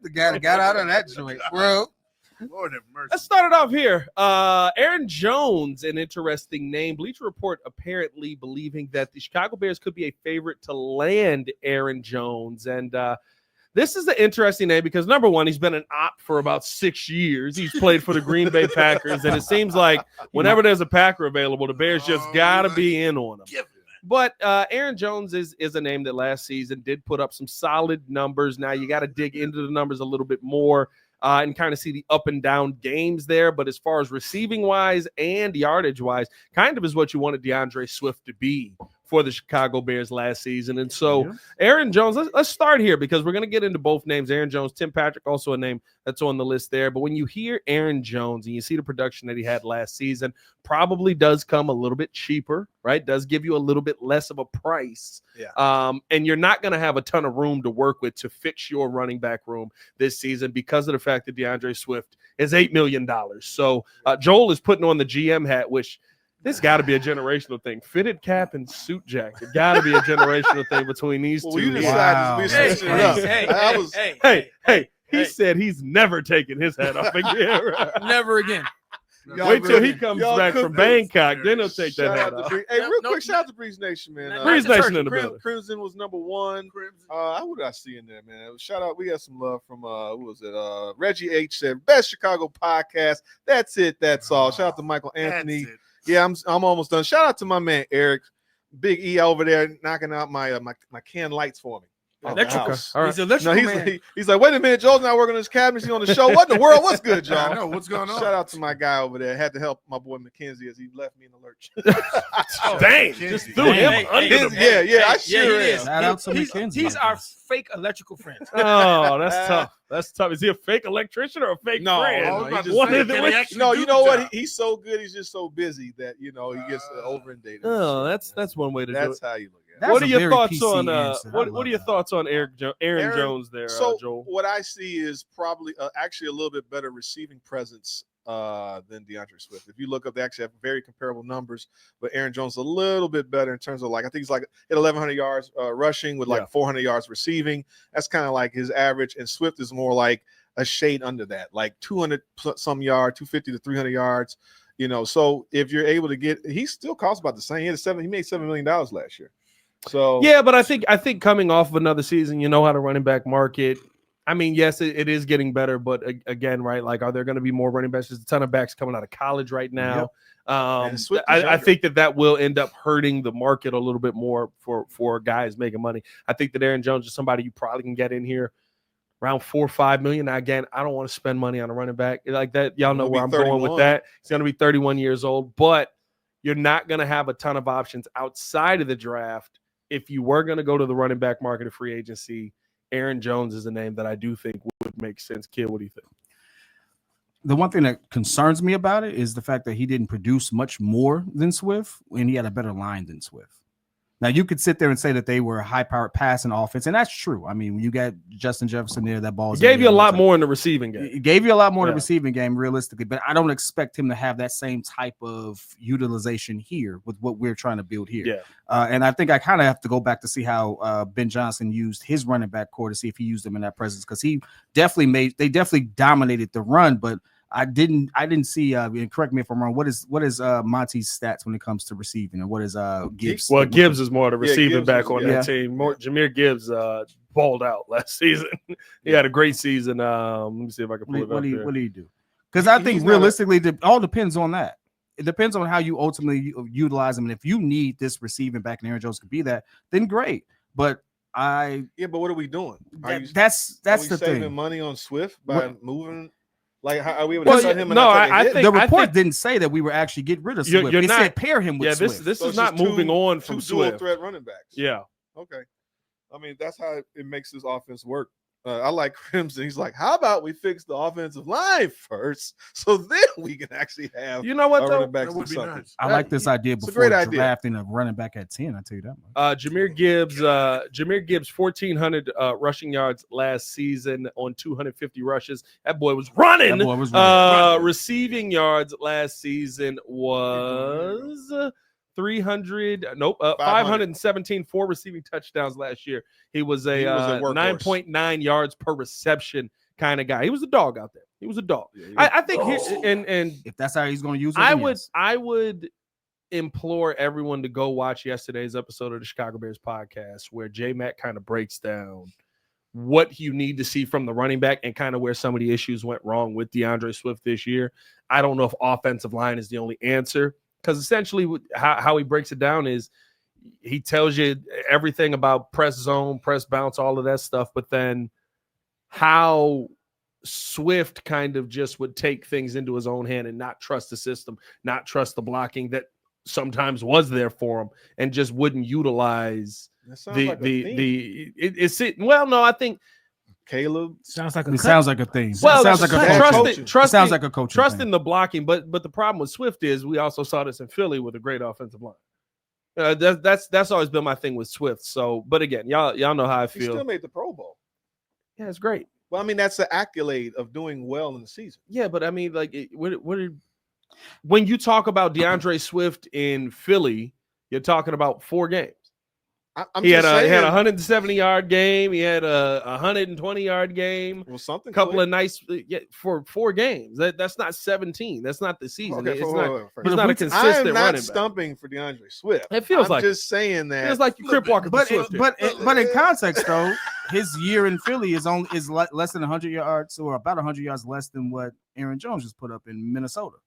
the guy that got out of that joint, bro. Lord have mercy. Let's start it off here. Aaron Jones, an interesting name. Bleacher Report apparently believing that the Chicago Bears could be a favorite to land Aaron Jones. And this is an interesting name because, number one, he's been an op for about 6 years. He's played for the Green Bay Packers, and it seems like whenever there's a Packer available, the Bears just got to be in on him. But Aaron Jones is a name that last season did put up some solid numbers. Now you got to dig into the numbers a little bit more. And kind of see the up and down games there. But as far as receiving wise and yardage wise, kind of is what you wanted DeAndre Swift to be for the Chicago Bears last season. And so Aaron Jones, let's start here because we're going to get into both names. Aaron Jones, Tim Patrick, also a name that's on the list there. But when you hear Aaron Jones and you see the production that he had last season, probably does come a little bit cheaper, right? Does give you a little bit less of a price. Yeah. And you're not going to have a ton of room to work with to fix your running back room this season because of the fact that DeAndre Swift is $8 million. So Joel is putting on the GM hat, which this got to be a generational thing. Fitted cap and suit jacket. Got to be a generational thing between these two. You decided to Hey, he said he's never taking his hat off again. Never again. Wait till he comes back from Bangkok, then he'll take that hat off. Hey, real quick, shout out to Breeze Nation, man. Breeze Nation in the building. Crimson was number one. What did I see in there, man? Shout out. We got some love from who was it? Reggie H said, "Best Chicago podcast." That's it. That's all. Shout out to Michael Anthony. Yeah, I'm almost done. Shout out to my man Eric, Big E over there, knocking out my can lights for me. Electrical. All right. He's electrical man. He's like, wait a minute, Joel's not working on his cabinet. He's on the show. What in the world? What's good, y'all? I know what's going on. Shout out to my guy over there. Had to help my boy McKenzie as he left me in the lurch. Dang, just threw him under the bus. I sure am. Shout out to McKenzie. He's our fake electrical friend. Oh, that's tough. That's tough. Is he a fake electrician or a fake friend? No, you know what? He's so good. He's just so busy that he gets over-inundated. Oh, that's one way to do it. That's how you look at it. What are your thoughts on what are your thoughts on Aaron Jones there, Joel? What I see is probably actually a little bit better receiving presence than DeAndre Swift. If you look up, they actually have very comparable numbers, but Aaron Jones a little bit better in terms of I think he's at 1,100 yards rushing with 400 yards receiving. That's kind of like his average, and Swift is more like a shade under that, like 200 some yards, 250 to 300 yards. So if you're able to get, he still costs about the same. He made $7 million last year. So yeah, but I think coming off of another season, you know how to running back market. I mean, yes, it is getting better, but again, right? Like, are there going to be more running backs? There's a ton of backs coming out of college right now. Yep. I think that will end up hurting the market a little bit more for guys making money. I think that Aaron Jones is somebody you probably can get in here around $4 or $5 million. Now, again, I don't want to spend money on a running back like that. Y'all know where I'm going with that. He's going to be 31 years old, but you're not going to have a ton of options outside of the draft. If you were going to go to the running back market of free agency, Aaron Jones is a name that I do think would make sense. Kid, what do you think? The one thing that concerns me about it is the fact that he didn't produce much more than Swift, and he had a better line than Swift. Now, you could sit there and say that they were a high-powered passing offense, and that's true. I mean, when you got Justin Jefferson there, that ball gave you a lot more in the receiving game. It gave you a lot more in the receiving game, realistically, but I don't expect him to have that same type of utilization here with what we're trying to build here. Yeah. And I think I kind of have to go back to see how Ben Johnson used his running back core to see if he used them in that presence, because they definitely dominated the run, but I didn't see and correct me if I'm wrong. What is Monty's stats when it comes to receiving, and what is Gibbs? Well, Gibbs is more the receiving back on that team. Jahmyr Gibbs balled out last season. He had a great season. Let me see if I can pull it up. What do you do? Because I think realistically, it all depends on that. It depends on how you ultimately utilize them. And if you need this receiving back, and Aaron Jones could be that, then great. But but what are we doing? That's the thing. Saving money on Swift by moving. Like, how are we able to tell him? No, I think the report didn't say that we were actually getting rid of Swift. It said pair him with Swift. This is not moving on from Swift. Dual threat running backs. Yeah. Okay. I mean, that's how it makes this offense work. I like Crimson. He's like, how about we fix the offensive line first, so then we can actually have running backs do something. Nice. I like this idea before drafting a running back at 10. I tell you that much. Jahmyr Gibbs, 1,400 rushing yards last season on 250 rushes. That boy was running. Receiving yards last season was 517 receiving touchdowns last year. He was a 9.9 yards per reception kind of guy. He was a dog out there. He was a dog. Yeah, I think and If that's how he's going to use it, I would implore everyone to go watch yesterday's episode of the Chicago Bears podcast where J-Mac kind of breaks down what you need to see from the running back and kind of where some of the issues went wrong with DeAndre Swift this year. I don't know if offensive line is the only answer, because essentially how he breaks it down is he tells you everything about press zone, press bounce, all of that stuff, but then how Swift kind of just would take things into his own hand and not trust the system, not trust the blocking that sometimes was there for him, and just wouldn't utilize well, no, I think Caleb sounds like a thing. Well, sounds like a trusting like a coach. Trusting the blocking, but the problem with Swift is we also saw this in Philly with a great offensive line. That's always been my thing with Swift. So, but again, y'all know how I feel. He still made the Pro Bowl. Yeah, it's great. Well, I mean, that's the accolade of doing well in the season. Yeah, but I mean, like, when you talk about DeAndre Swift in Philly, you're talking about 4 games. He had a 170-yard game. He had a 120-yard game. Well, something. Couple of nice for 4 games. That's not 17. That's not the season. Okay, it's not a consistent I'm not running back. Stumping for DeAndre Swift. It feels I'm just saying that. It feels like you crip walking. But in context though, his year in Philly is less than 100 yards, or about 100 yards less than what Aaron Jones just put up in Minnesota.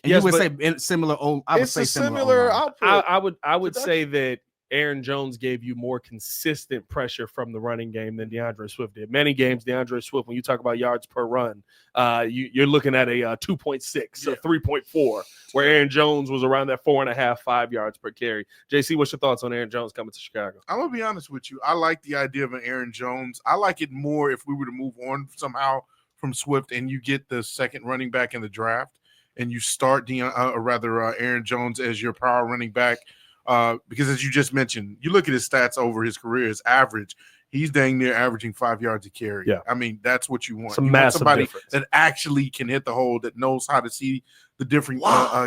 And yes, you would say similar. I would say similar. I would say that Aaron Jones gave you more consistent pressure from the running game than DeAndre Swift did. Many games, DeAndre Swift, when you talk about yards per run, you're looking at a 2.6 or 3.4, where Aaron Jones was around that 4.5, 5 yards per carry. JC, what's your thoughts on Aaron Jones coming to Chicago? I'm going to be honest with you. I like the idea of an Aaron Jones. I like it more if we were to move on somehow from Swift and you get the second running back in the draft and you start Aaron Jones as your power running back. Because as you just mentioned, you look at his stats over his career, his average, he's dang near averaging 5 yards a carry. Yeah. I mean, that's what you want. It's a you massive want somebody difference. that actually can hit the hole, that knows how to see the different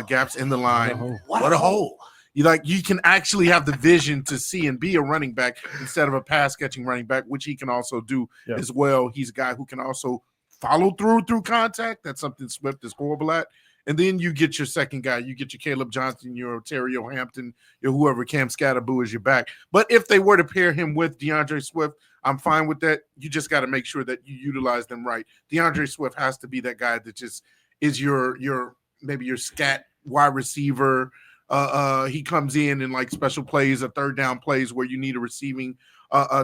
gaps in the line. What a hole. You can actually have the vision to see and be a running back instead of a pass catching running back, which he can also do as well. He's a guy who can also follow through contact. That's something Swift is horrible at. And then you get your second guy. You get your Caleb Johnson, your Ontario Hampton, your whoever, Cam Scatterboo is your back. But if they were to pair him with DeAndre Swift, I'm fine with that. You just got to make sure that you utilize them right. DeAndre Swift has to be that guy that just is your maybe your scat wide receiver. He comes in like special plays or third down plays where you need a receiving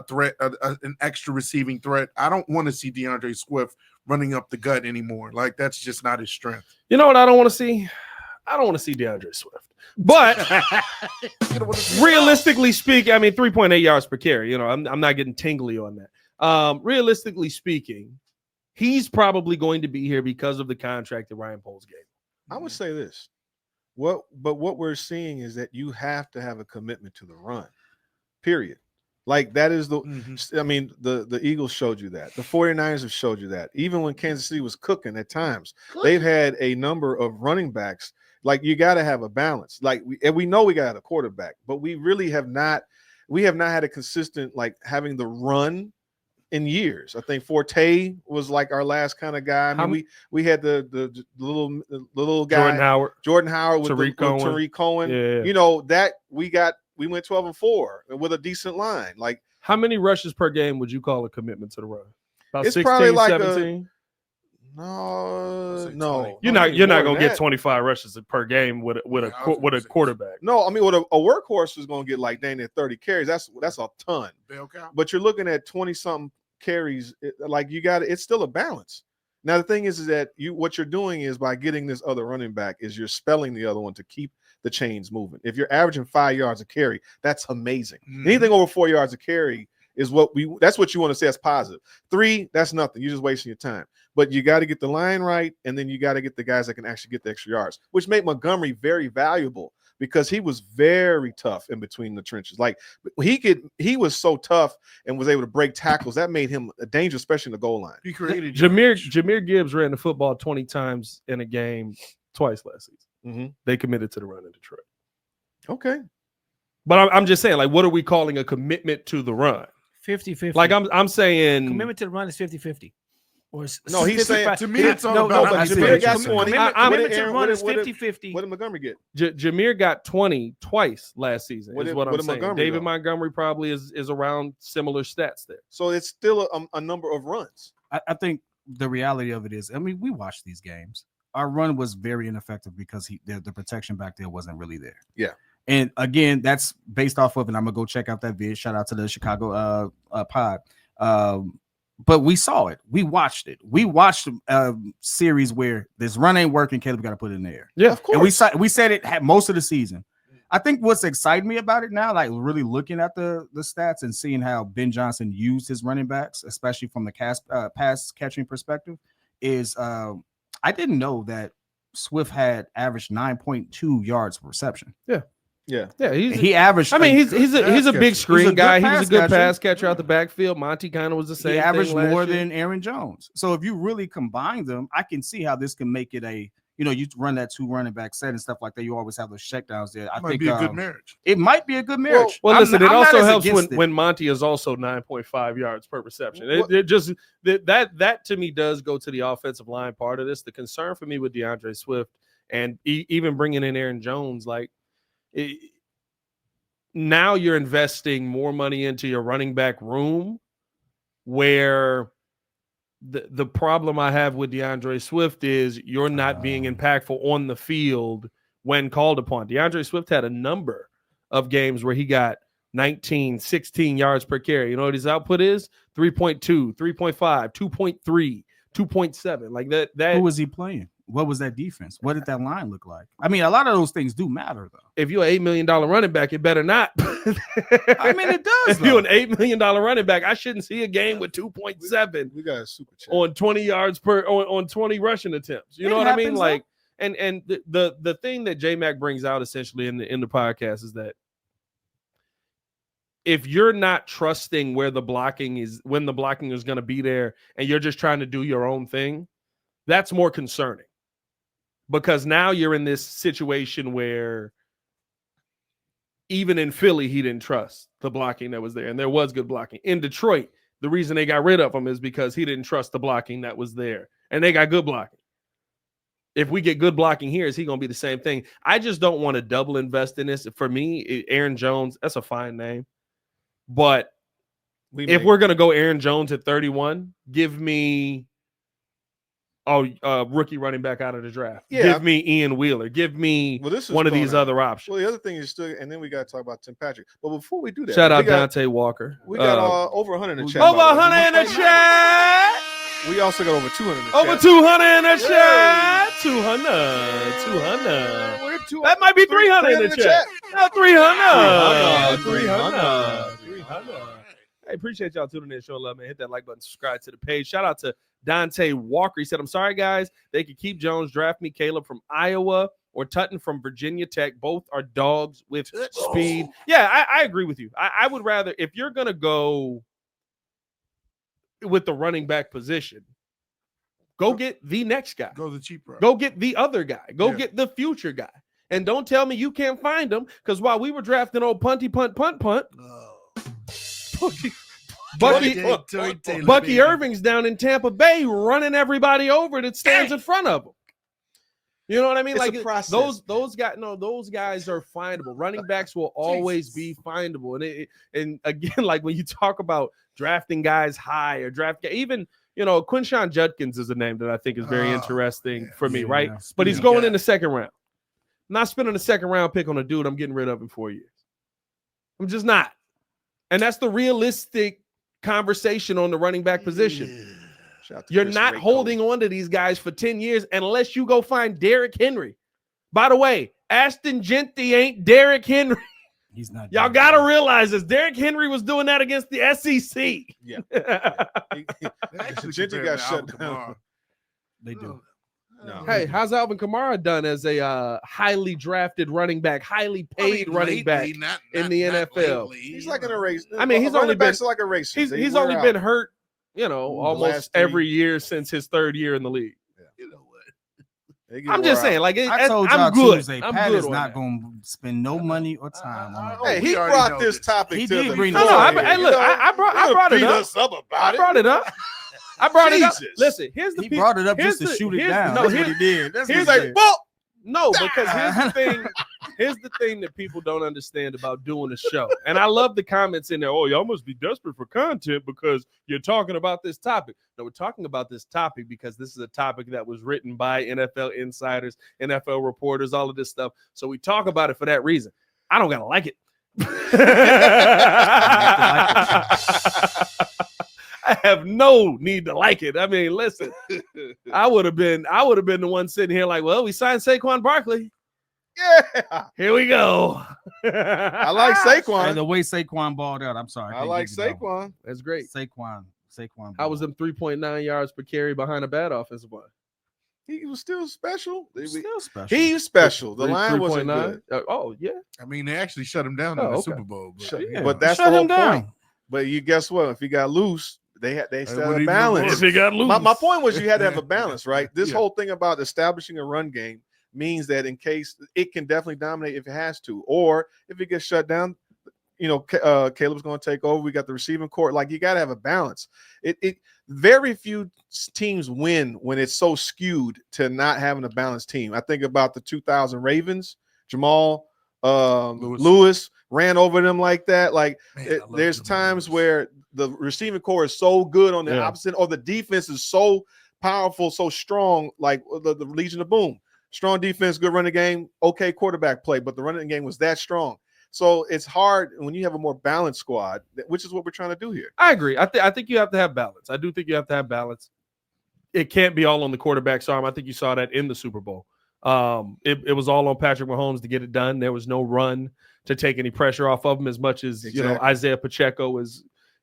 threat, an extra receiving threat. I don't want to see DeAndre Swift running up the gut anymore. Like, that's just not his strength. You know what I don't want to see? I don't want to see DeAndre Swift. But realistically speaking, I mean, 3.8 yards per carry. I'm not getting tingly on that. Realistically speaking, he's probably going to be here because of the contract that Ryan Poles gave. I would say this. What we're seeing is that you have to have a commitment to the run, period. Like, that is I mean, the Eagles showed you that. The 49ers have showed you that. Even when Kansas City was cooking at times, they've had a number of running backs. Like, you got to have a balance. Like, we know we got a quarterback, but we really have not had a consistent, like, having the run in years. I think Forte was like our last kind of guy. I mean, we had the little guy, Jordan Howard with Tariq Cohen. Yeah. That we went 12-4 with a decent line. Like, how many rushes per game would you call a commitment to the run? About it's 16, probably like 17? No. You're not going to get 25 rushes per game with a quarterback. No, I mean, what a workhorse is going to get like dang near 30 carries. That's a ton. But you're looking at 20-something carries. It's still a balance. Now, the thing is that what you're doing is, by getting this other running back, is you're spelling the other one to keep the chains moving. If you're averaging 5 yards a carry, that's amazing. Anything over 4 yards a carry is that's what you want to say as positive. 3, that's nothing. You're just wasting your time. But you got to get the line right, and then you got to get the guys that can actually get the extra yards, which made Montgomery very valuable because he was very tough in between the trenches. Like, he was so tough and was able to break tackles. That made him a danger, especially in the goal line. He created Jahmyr Gibbs ran the football 20 times in a game twice last season. They committed to the run in Detroit. Okay. But I'm just saying, like, what are we calling a commitment to the run? 50-50. Like, I'm saying commitment to the run is 50-50. No, he's saying To me, it's all no, about but how you Jameer pay got attention. 20. Commitment to Aaron, run is what did- 50-50. What did Montgomery get? Jameer got 20 twice last season. What Is did- what what I'm did saying. Montgomery David go? Montgomery probably is around similar stats there. So it's still a number of runs. I think the reality of it is, I mean, we watched these games. Our run was very ineffective because the protection back there wasn't really there. Yeah. And again, that's based off of, and I'm gonna go check out that vid. Shout out to the Chicago pod. But we saw it. We watched it. We watched a series where this run ain't working. Caleb got to put it in the air. Yeah, Of course. And we said it had most of the season. I think what's exciting me about it now, like really looking at the stats and seeing how Ben Johnson used his running backs, especially from the pass catching perspective, is I didn't know that Swift had averaged 9.2 yards per reception. Yeah. He averaged. I mean, he's a pass big catcher. screen He's a good guy. He was pass a good catcher. pass catcher out the backfield. Monty kind of was the same. he averaged thing last more year. than Aaron Jones. So if you really combine them, I can see how this can make it a. You run that 2 running back set and stuff like that. You always have those checkdowns there. I Might think be a good marriage. it might be a good marriage. Well, I'm listen, not- it I'm not also as helps against it. when Monty is also 9.5 yards per reception. Well- It just that to me does go to the offensive line part of this. The concern for me with DeAndre Swift and even bringing in Aaron Jones, now you're investing more money into your running back room, where the problem I have with DeAndre Swift is you're not being impactful on the field when called upon. DeAndre Swift had a number of games where he got 19, 16 yards per carry. You know what his output is? 3.2, 3.5, 2.3, 2.7. Like that. Who was he playing? What was that defense? What did that line look like? I mean, a lot of those things do matter, though. If you're an $8 million running back, it better not. I mean, it does. If you're an $8 million running back, I shouldn't see a game with 2.7 We got a super chat. on 20 yards on 20 rushing attempts. You know what I mean? happens, Like, and the thing that J-Mac brings out essentially in the podcast is that if you're not trusting when the blocking is going to be there, and you're just trying to do your own thing, that's more concerning. Because now you're in this situation where even in Philly, he didn't trust the blocking that was there. And there was good blocking. In Detroit, the reason they got rid of him is because he didn't trust the blocking that was there. And they got good blocking. If we get good blocking here, is he going to be the same thing? I just don't want to double invest in this. For me, Aaron Jones, that's a fine name. But if we're going to go Aaron Jones at 31, give me rookie running back out of the draft. Yeah. Give me Ian Wheeler. Give me this is one of thrown these out. other options. Well, the other thing is still, and then we got to talk about Tim Patrick. But before we do that, Shout we out got, Dante Walker. We got over 100 in the chat. Over by the way. 100 in the chat. We also got over 200 in the Over chat. 200 in the chat. 200. That might be 300 in the chat. No, 300. 300. Hey, appreciate y'all tuning in, showing love, man. Hit that like button, subscribe to the page. Shout out to Dante Walker. He said, I'm sorry, guys. They could keep Jones, draft me Caleb from Iowa or Tutton from Virginia Tech. Both are dogs with speed. Yeah, I agree with you. I would rather, if you're going to go with the running back position, go get the next guy. Go the cheap route. Go get the other guy. Go get the future guy. And don't tell me you can't find him, because while we were drafting old punty punt, Bucky Irving's down in Tampa Bay running everybody over that stands in front of him. You know what I mean? It's Like a process. those guys are findable. Running backs will always be findable. And again, like when you talk about drafting guys high or even Quinshawn Judkins is a name that I think is very interesting for me, right? But he's going in the second round. I'm not spending a second round pick on a dude I'm getting rid of in 4 years. I'm just not. And that's the realistic conversation on the running back position. You're not holding on to these guys for 10 years unless you go find Derrick Henry. By the way, Ashton Genty ain't Derrick Henry. He's not. Y'all got to realize this. Derrick Henry was doing that against the SEC. Yeah. Genty got shut down. They do. No. Hey, how's Alvin Kamara done as a highly drafted running back, highly paid running back in the NFL? He's like in a race. I mean, he's only been like a race. He's only been hurt, almost every year since his third year in the league. You know what? I'm just saying, like, I told y'all I'm good. Tuesday, I'm Pat good is on not that. going to spend no money or time on Hey, we he already brought know this this. topic He to did the bring floor. this up. Hey, look, I brought it beat up. us up about I it. brought it up. I brought it up. Jesus. Listen, here's the He piece- brought it up here's just to the- shoot it here's- down. No, That's here's, what he did. That's He's what he like, did. well, no, because here's the thing. Here's the thing that people don't understand about doing a show. And I love the comments in there. Oh, y'all must be desperate for content because you're talking about this topic. No, we're talking about this topic because this is a topic that was written by NFL insiders, NFL reporters, all of this stuff. So we talk about it for that reason. I don't gotta like it. I have no need to like it. I mean, listen, I would have been the one sitting here like, well, we signed Saquon Barkley. yeah. Here we go. I like Saquon. And the way Saquon balled out, I'm sorry. I can't like give you that one. Saquon. That's great. Saquon. How was them 3.9 yards per carry behind a bad offensive line? He was still special. Still special. He was special. The line wasn't 3.9? good. Oh, yeah. I mean, they actually shut him down in Oh, the okay. Super Bowl. But, Shut- Yeah. But that's Shut the whole him down. point. But you guess what? If he got loose, they wouldn't still had a even balance. work. If he got loose. My point was you had to have a balance, right? This Yeah. whole thing about establishing a run game means that in case it can definitely dominate if it has to, or if it gets shut down, Caleb's going to take over. We got the receiving court. Like, you got to have a balance. It very few teams win when it's so skewed to not having a balanced team. I think about the 2000 Ravens. Jamal Lewis ran over them like that. Like, Man, I love there's Jamal times Lewis. where the receiving core is so good on the Yeah. opposite, or the defense is so powerful, so strong, like the Legion of Boom. Strong defense, good running game, okay quarterback play, but the running game was that strong. So it's hard when you have a more balanced squad, which is what we're trying to do here. I agree. I think you have to have balance. I do think you have to have balance. It can't be all on the quarterback's arm. I think you saw that in the Super Bowl. It was all on Patrick Mahomes to get it done. There was no run to take any pressure off of him, as much as Exactly. Isaiah Pacheco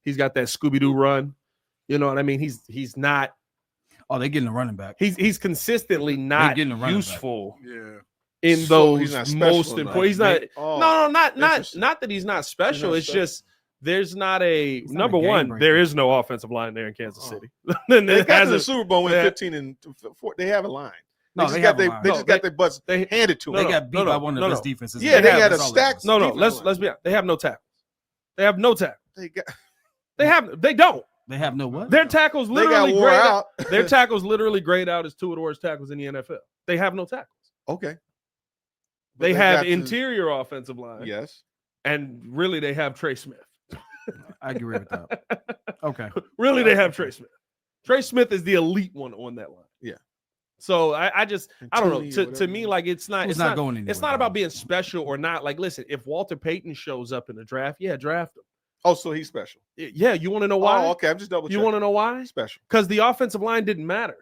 he's got that Scooby-Doo run. You know what I mean? He's not Oh, they getting a running back. he's consistently not getting a running back. useful Yeah. in So those he's not special most enough. important. He's not no, not interesting. that he's not special. not It's special. just there's not a not a number game one. breaker. There is no offensive line there in Kansas Oh. City. Then They it got to the hasn't- Super Bowl with Yeah. 15 and 4. They have a line. No, just they got have a they line. they No, just got their butts they- handed to no, them. They got beat no, by one of no, the no. best defenses. Yeah, they had a That's all stack. that is. No, defensive let's be honest. They have no tackles. They have no tackles. They They don't. They have no what? Their tackles got literally wore grade out. Their tackles literally grade out as two of the worst tackles in the NFL. They have no tackles. Okay. But They have got to- interior offensive line. Yes. And really they have Trey Smith. I agree with that. Okay. Really they have Trey Smith. Trey Smith is the elite one on that line. Yeah. So I don't know. Tony or To whatever. me, like it's not Who's it's not not going anywhere, it's not about dog? being special or not. Like, listen, if Walter Payton shows up in the draft, yeah, draft him. Oh, so he's special. Yeah, you want to know why? Oh, okay. I'm just double You checking. want to know why? Special. Because the offensive line didn't matter.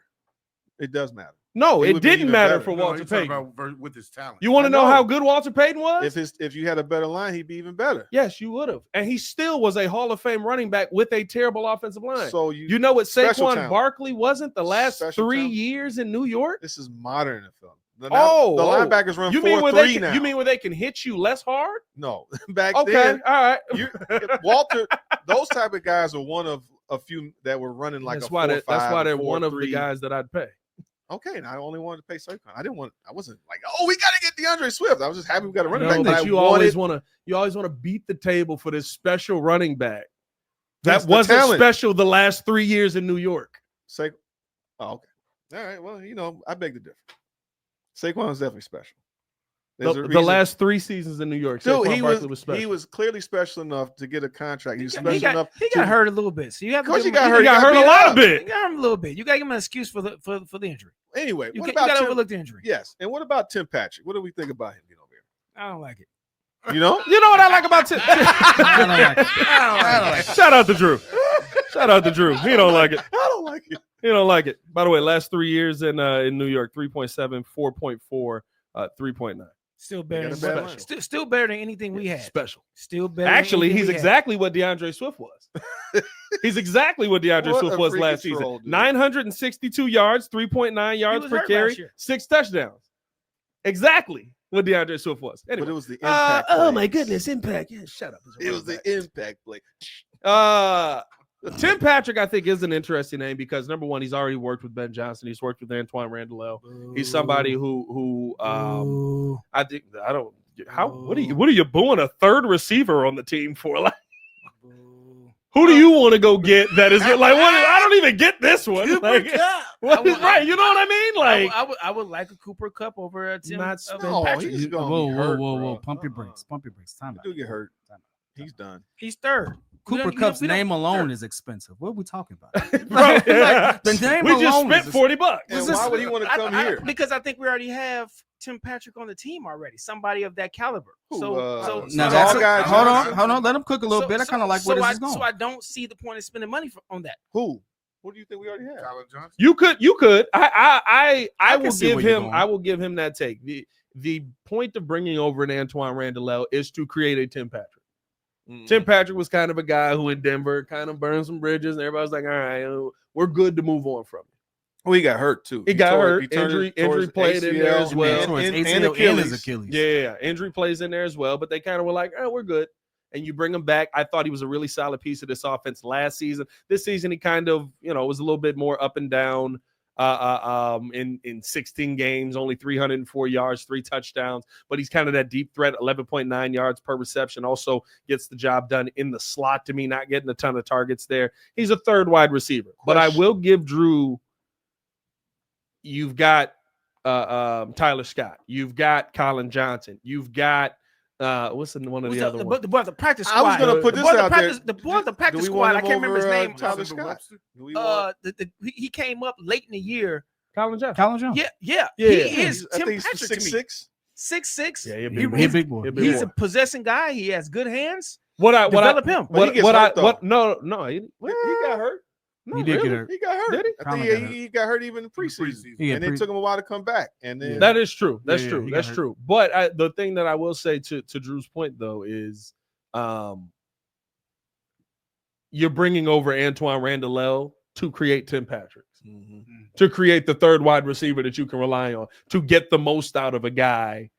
It does matter. No, He it would be didn't even matter better. for No, Walter he's talking Payton. about with his talent. You want to I know know. how good Walter Payton was? If you had a better line, he'd be even better. Yes, you would have. And he still was a Hall of Fame running back with a terrible offensive line. So You know what Special Saquon talent. Barkley wasn't the last Special 3 talent. years in New York? this is modern NFL. The linebackers run you mean 4-3 where they can, now. You mean where they can hit you less hard? No, back Okay, then, all right. Walter, those type of guys are one of a few that were running like that's a why 4-5, that's why they're 4-3. one of the guys that I'd pay. Okay, and I only wanted to pay Saquon. I wasn't like, oh, we got to get DeAndre Swift. I was just happy we got a running No, back. but I you always want to beat the table for this special running back That's that the wasn't talent. special the last 3 years in New York. Saquon. Oh, okay. All right. Well, I beg to differ. Saquon was definitely special. There's a The reason- last 3 seasons in New York, Dude, Saquon he Barkley was special. he was clearly special enough to get a contract. He was He special got, enough. he to- got hurt a little bit, so you have to Of course give he got him- hurt. He got hurt a beat lot up. of bit. You got him a little bit. You got to give him an excuse for the injury. Anyway, You what got about to Tim? overlook the injury. Yes. And what about Tim Patrick? What do we think about him getting over I don't like it. here? You know? You know what I like about Tim? I don't like it. I don't like it. Shout out to Drew. Shout out to Drew. He don't like it. I don't like it. He don't like it. By the way, last 3 years in New York, 3.7, 4.4, 3.9. Still better got a than bad line. still better than anything we had. Special. Still better. Actually, than he's anything we had. exactly what DeAndre Swift was. He's exactly what DeAndre What Swift a was freaking last troll, season. dude. 962 yards, 3.9 yards was per hurt carry, last year. 6 touchdowns. Exactly what DeAndre Swift was. But Anyway, it was the impact. oh my plays. goodness, impact. Yeah, shut up. It was the impact play. Tim Patrick, I think, is an interesting name because number one, he's already worked with Ben Johnson. He's worked with Antoine Randall. He's somebody who I think I don't. How what are you booing a third receiver on the team for? Like, who do you want to go get? That is like what? I don't even get this one. Like, what is right? You know what I mean? Like, I would like a Cooper Cup over Tim. Not No, Patrick. he's gonna Whoa, be whoa, hurt, whoa, bro. whoa! Pump your brakes. Pump your brakes. Time out. He do get hurt. Time out. He's done. He's third. Cooper Cup's name alone is expensive. What are we talking about? bro, Like, the name we just alone spent is- $40. And why would he want to come here? Because I think we already have Tim Patrick on the team already. Somebody of that caliber. Who, So Now Tall that's guy hold Johnson? on. Let him cook a little bit. I kind of like where this is going. So I don't see the point of spending money on that. Who? What do you think we already have? Colin Johnson. You could. I can will see give where you're him. going. I will give him that take. The point of bringing over an Antoine Randall is to create a Tim Patrick. Tim Patrick was kind of a guy who in Denver kind of burned some bridges, and everybody's like, "All right, we're good to move on from it." Well, he got hurt too. He got hurt. turned Injury played in there as well. So it's And ACL and Achilles. his Achilles. Yeah, injury plays in there as well. But they kind of were like, "Oh, we're good." And you bring him back. I thought he was a really solid piece of this offense last season. This season, he kind of, was a little bit more up and down. In 16 games, only 304 yards, 3 touchdowns, but he's kind of that deep threat, 11.9 yards per reception. Also gets the job done in the slot. To me, not getting a ton of targets there. He's a third wide receiver, but I will give Drew. You've got Tyler Scott. You've got Colin Johnson. You've got what's one of the other ones? The boy of the practice squad. I was gonna put The this boy of the out practice- there. The boy of the practice Do we want squad. I him can't remember his over, name. Tyler Scott. Do we want? He came up late in the year. Colin Johnson. Colin Johnson. Yeah. Yeah. He is I Tim think Patrick he's to me. 6'6". 6'6". Yeah, He a big boy. He's a possessing guy. He has good hands. Develop him. But he gets hurt, though. No, he got hurt. No, He did really? get hurt. He got hurt. Did he? I Colin think got he got hurt even in preseason, He and had it took him a while to come back. And then That is true. That's Yeah, true. he got That's hurt. true. But the thing that I will say to Drew's point though is, you're bringing over Antoine Randall to create Tim Patrick, to create the third wide receiver that you can rely on, to get the most out of a guy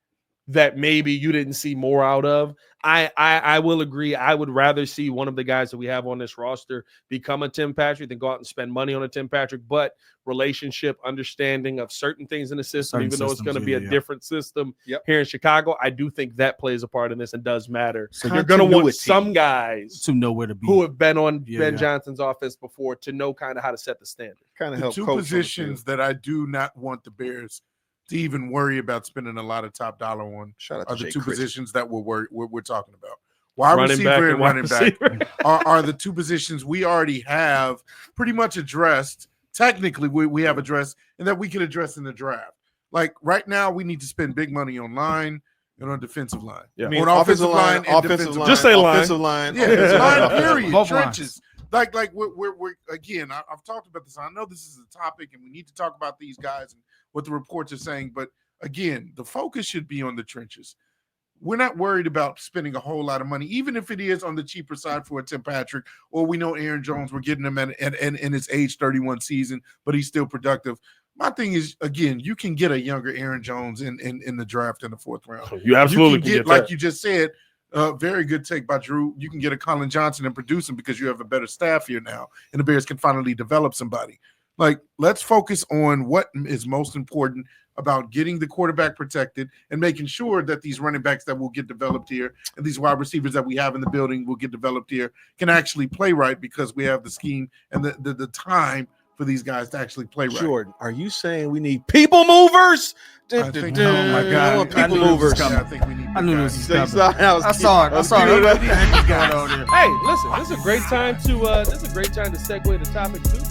that maybe you didn't see more out of. I will agree. I would rather see one of the guys that we have on this roster become a Tim Patrick than go out and spend money on a Tim Patrick. But relationship, understanding of certain things in the system, Certain even though it's going to systems, be a yeah. different system Yep. here in Chicago, I do think that plays a part in this and does matter. So You're going to want continuity. some guys To know where to be. who have been on Yeah, Ben yeah. Johnson's offense before to know kind of how to set the standard. kind of The help two coach on the positions field. that I do not want the Bears to even worry about spending a lot of top dollar on Shout out are to the Jay two Critch. positions that we're talking about. Wide Running back receiver and and wide running back receiver. are the two positions we already have pretty much addressed. Technically, we have addressed, and that we can address in the draft. Like right now, we need to spend big money on line and on defensive line. Yeah. I mean, On offensive line and offensive defensive line, Just say line. offensive line, Yeah, offensive line, offensive period. Both Trenches. Like we're again. I've talked about this. I know this is a topic, and we need to talk about these guys and what the reports are saying. But again, the focus should be on the trenches. We're not worried about spending a whole lot of money, even if it is on the cheaper side for a Tim Patrick, or we know Aaron Jones. We're getting him in his age 31 season, but he's still productive. My thing is, again, you can get a younger Aaron Jones in the draft in the 4th round. You absolutely You can get, like you just said, very good take by Drew. You can get a Colin Johnson and produce him because you have a better staff here now, and the Bears can finally develop somebody. Like, let's focus on what is most important about getting the quarterback protected and making sure that these running backs that will get developed here and these wide receivers that we have in the building will get developed here can actually play right because we have the scheme and the time for these guys to actually play right. Jordan, are you saying we need people movers? I think, oh my God. I want I people knew this was movers. coming. I think we need I knew guys. this was coming. I saw it. What the heck is going on here? Hey, listen, this is a great time to segue to topic 2.